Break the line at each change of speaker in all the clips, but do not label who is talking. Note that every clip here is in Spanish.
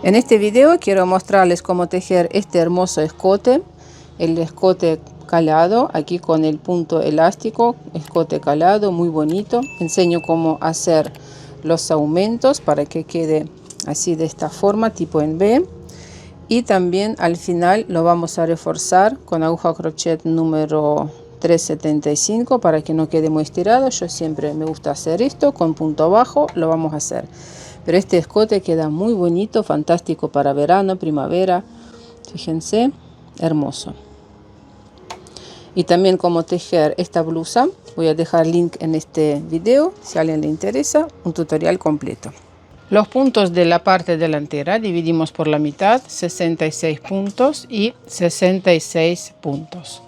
En este video quiero mostrarles cómo tejer este hermoso escote, el escote calado, aquí con el punto elástico, escote calado, muy bonito. Enseño cómo hacer los aumentos para que quede así de esta forma, tipo en V. Y también al final lo vamos a reforzar con aguja crochet número 375 para que no quede muy estirado. Yo siempre me gusta hacer esto con punto bajo, lo vamos a hacer. Pero este escote queda muy bonito, fantástico para verano, primavera. Fíjense, hermoso. Y también cómo tejer esta blusa. Voy a dejar link en este video si a alguien le interesa, un tutorial completo. Los puntos de la parte delantera dividimos por la mitad, 66 puntos y 66 puntos.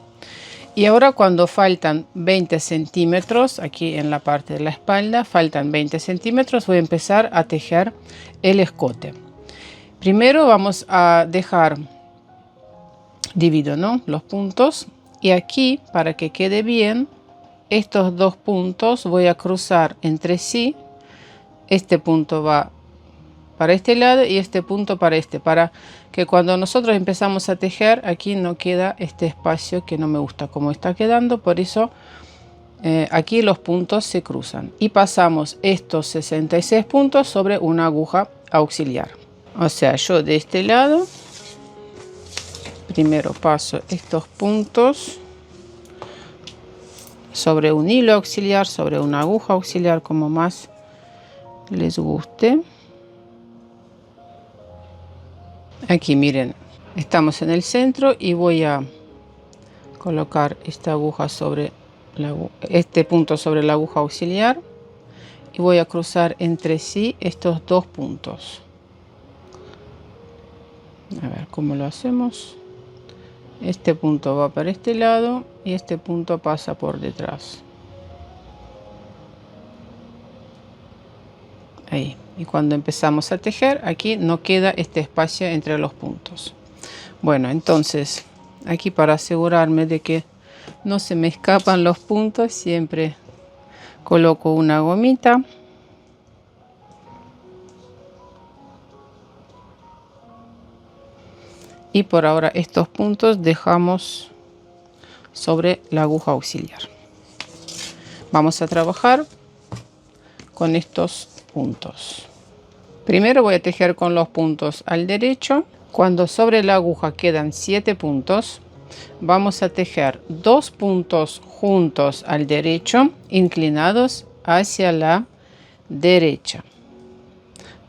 Y ahora cuando faltan 20 centímetros, aquí en la parte de la espalda, faltan 20 centímetros, voy a empezar a tejer el escote. Primero vamos a dejar, divido, ¿no?, los puntos. Y aquí, para que quede bien, estos dos puntos voy a cruzar entre sí. Este punto va para este lado y este punto para este, para que cuando nosotros empezamos a tejer aquí no queda este espacio que no me gusta como está quedando. Por eso aquí los puntos se cruzan y pasamos estos 66 puntos sobre una aguja auxiliar. O sea, yo de este lado primero paso estos puntos sobre un hilo auxiliar, sobre una aguja auxiliar, como más les guste. Aquí miren, estamos en el centro y voy a colocar esta aguja sobre este punto sobre la aguja auxiliar y voy a cruzar entre sí estos dos puntos. A ver cómo lo hacemos. Este punto va para este lado y este punto pasa por detrás. Ahí. Y cuando empezamos a tejer, aquí no queda este espacio entre los puntos. Bueno, entonces aquí, para asegurarme de que no se me escapan los puntos, siempre coloco una gomita. Y por ahora estos puntos dejamos sobre la aguja auxiliar. Vamos a trabajar con estos puntos. Primero voy a tejer con los puntos al derecho. Cuando sobre la aguja quedan 7 puntos, vamos a tejer 2 puntos juntos al derecho, inclinados hacia la derecha.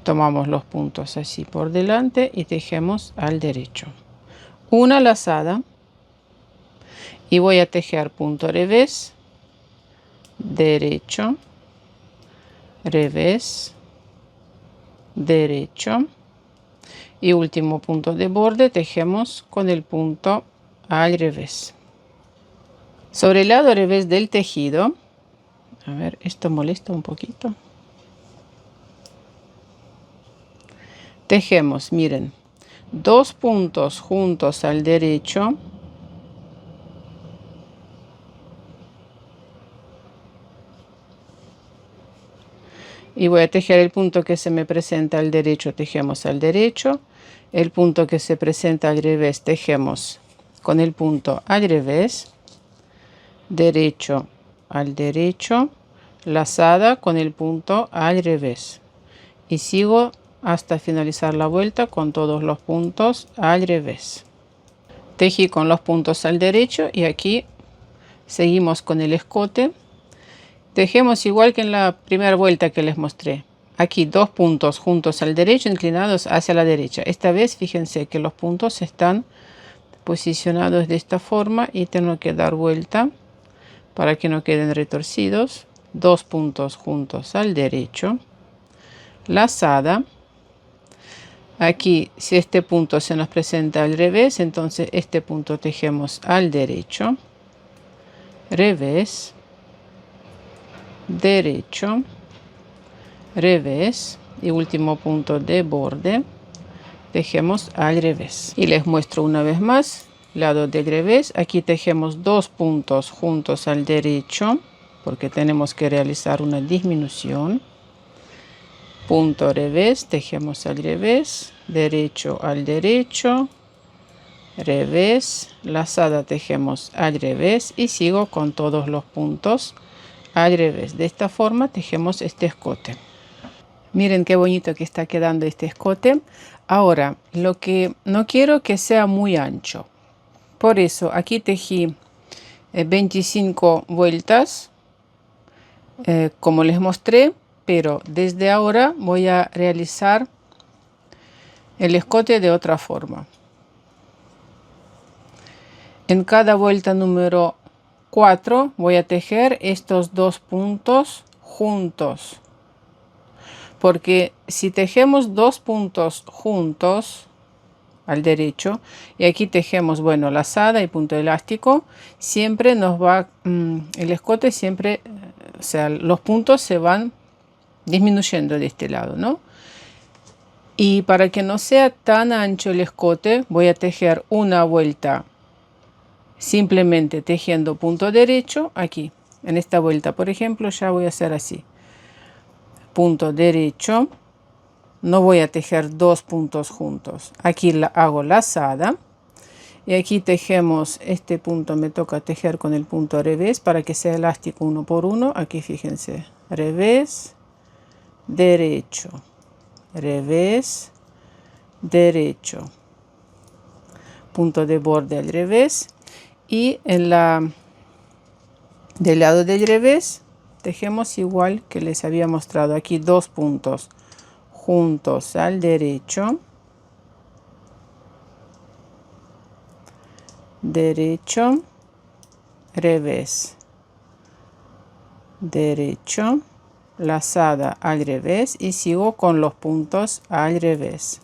Tomamos los puntos así por delante y tejemos al derecho. Una lazada y voy a tejer punto revés, derecho, revés, derecho y último punto de borde tejemos con el punto al revés. Sobre el lado revés del tejido, a ver, esto molesta un poquito, tejemos, miren, 2 puntos juntos al derecho, y voy a tejer el punto que se me presenta al derecho, tejemos al derecho, el punto que se presenta al revés tejemos con el punto al revés, derecho al derecho, lazada con el punto al revés y sigo hasta finalizar la vuelta con todos los puntos al revés. Tejí con los puntos al derecho y aquí seguimos con el escote. Tejemos igual que en la primera vuelta que les mostré. Aquí 2 puntos juntos al derecho, inclinados hacia la derecha. Esta vez fíjense que los puntos están posicionados de esta forma y tengo que dar vuelta para que no queden retorcidos. 2 puntos juntos al derecho, lazada. Aquí, si este punto se nos presenta al revés, entonces este punto tejemos al derecho, revés, derecho, revés y último punto de borde tejemos al revés. Y les muestro una vez más lado del revés. Aquí tejemos 2 puntos juntos al derecho porque tenemos que realizar una disminución. punto revés, tejemos al revés, derecho al derecho, revés, lazada tejemos al revés y sigo con todos los puntos al revés. De esta forma tejemos este escote. Miren qué bonito que está quedando este escote. Ahora, lo que no quiero que sea muy ancho. Por eso aquí tejí 25 vueltas, como les mostré, pero desde ahora voy a realizar el escote de otra forma. En cada vuelta número 4 voy a tejer estos dos puntos juntos, porque si tejemos dos puntos juntos al derecho y aquí tejemos, bueno, lazada y punto elástico, siempre nos va el escote siempre, o sea, los puntos se van disminuyendo de este lado, ¿no? Y para que no sea tan ancho el escote, voy a tejer una vuelta simplemente tejiendo punto derecho aquí. En esta vuelta, por ejemplo, ya voy a hacer así. Punto derecho. No voy a tejer dos puntos juntos. Aquí la hago lazada. Y aquí tejemos este punto, me toca tejer con el punto revés para que sea elástico uno por uno. Aquí fíjense, revés, derecho, revés, derecho, punto de borde al revés. Y en del lado del revés tejemos igual que les había mostrado aquí, dos puntos juntos al derecho, derecho, revés, derecho, lazada al revés y sigo con los puntos al revés.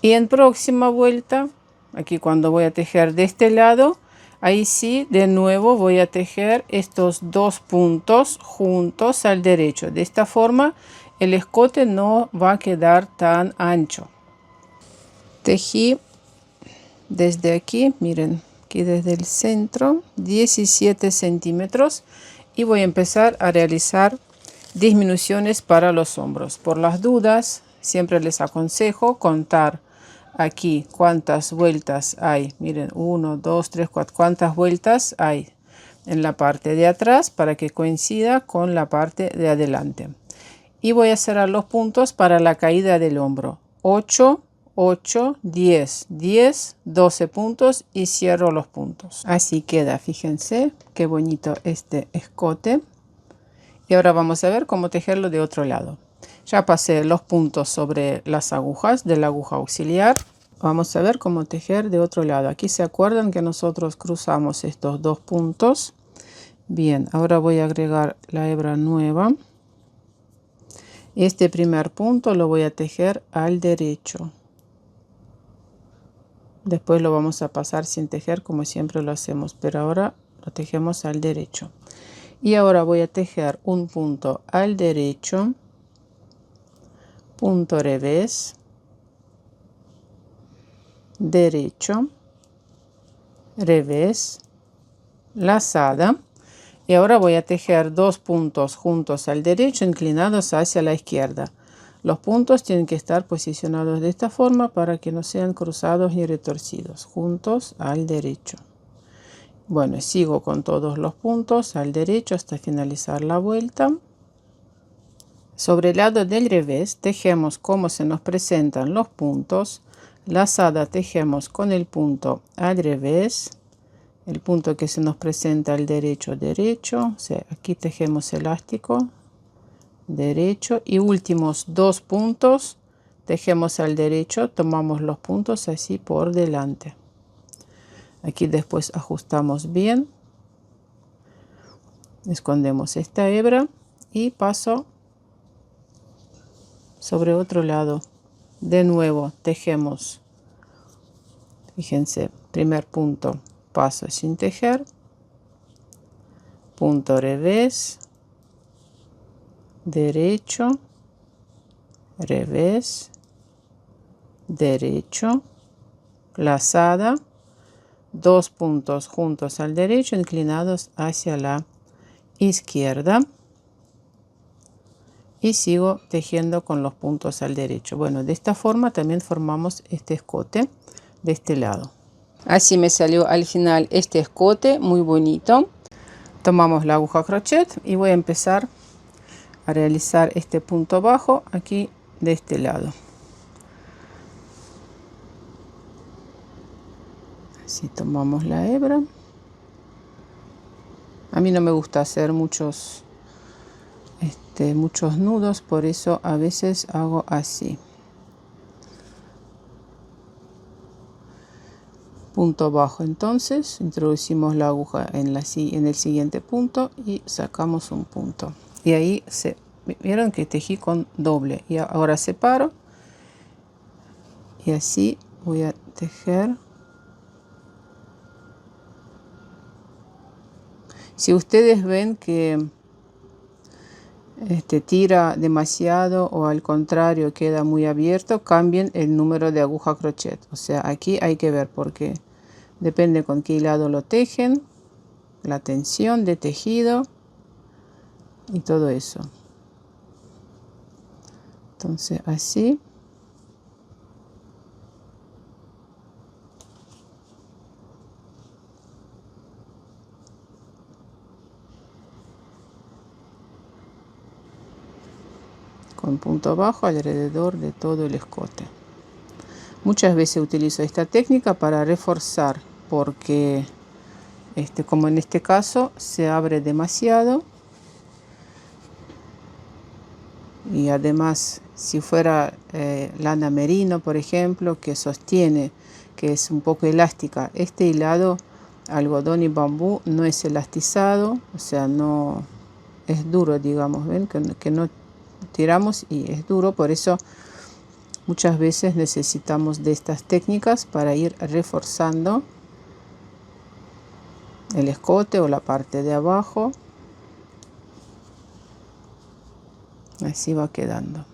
Y en próxima vuelta, aquí cuando voy a tejer de este lado, ahí sí, de nuevo voy a tejer estos dos puntos juntos al derecho. De esta forma el escote no va a quedar tan ancho. Tejí desde aquí, miren, aquí desde el centro, 17 centímetros y voy a empezar a realizar disminuciones para los hombros. Por las dudas, siempre les aconsejo contar aquí cuántas vueltas hay. Miren, 1, 2, 3, 4, cuántas vueltas hay en la parte de atrás para que coincida con la parte de adelante. Y voy a cerrar los puntos para la caída del hombro. 8, 8, 10, 10, 12 puntos y cierro los puntos. Así queda, fíjense qué bonito este escote. Y ahora vamos a ver cómo tejerlo de otro lado. Ya pasé los puntos sobre las agujas de la aguja auxiliar. Vamos a ver cómo tejer de otro lado. Aquí se acuerdan que nosotros cruzamos estos dos puntos. Bien, ahora voy a agregar la hebra nueva. Este primer punto lo voy a tejer al derecho. Después lo vamos a pasar sin tejer como siempre lo hacemos, pero ahora lo tejemos al derecho. Y ahora voy a tejer un punto al derecho, punto revés, derecho, revés, lazada. Y ahora voy a tejer dos puntos juntos al derecho inclinados hacia la izquierda. Los puntos tienen que estar posicionados de esta forma para que no sean cruzados ni retorcidos, juntos al derecho. Bueno, sigo con todos los puntos al derecho hasta finalizar la vuelta. Sobre el lado del revés tejemos como se nos presentan los puntos. Lazada tejemos con el punto al revés. El punto que se nos presenta al derecho, derecho. O sea, aquí tejemos elástico, derecho. Y últimos dos puntos tejemos al derecho. Tomamos los puntos así por delante. Aquí después ajustamos bien. Escondemos esta hebra y paso sobre otro lado. De nuevo tejemos. Fíjense, primer punto, paso sin tejer, punto revés, derecho, revés, derecho, lazada, dos puntos juntos al derecho inclinados hacia la izquierda. y sigo tejiendo con los puntos al derecho. Bueno, de esta forma también formamos este escote de este lado. Así me salió al final este escote muy bonito. Tomamos la aguja crochet y voy a empezar a realizar este punto bajo aquí de este lado. Así tomamos la hebra. A mí no me gusta hacer muchos nudos, por eso a veces hago así. Punto bajo, entonces introducimos la aguja en el siguiente punto y sacamos un punto. Y ahí vieron que tejí con doble. Y ahora separo. Y así voy a tejer. Si ustedes ven que tira demasiado o al contrario queda muy abierto, cambien el número de aguja crochet. O sea, aquí hay que ver porque depende con qué lado lo tejen, la tensión de tejido y todo eso. Entonces así. Con punto bajo alrededor de todo el escote. Muchas veces utilizo esta técnica para reforzar porque como en este caso se abre demasiado y además si fuera lana merino, por ejemplo, que sostiene, que es un poco elástica, este hilado algodón y bambú no es elastizado, o sea, no es duro, digamos, ven que no tiramos y es duro, por eso muchas veces necesitamos de estas técnicas para ir reforzando el escote o la parte de abajo. Así va quedando.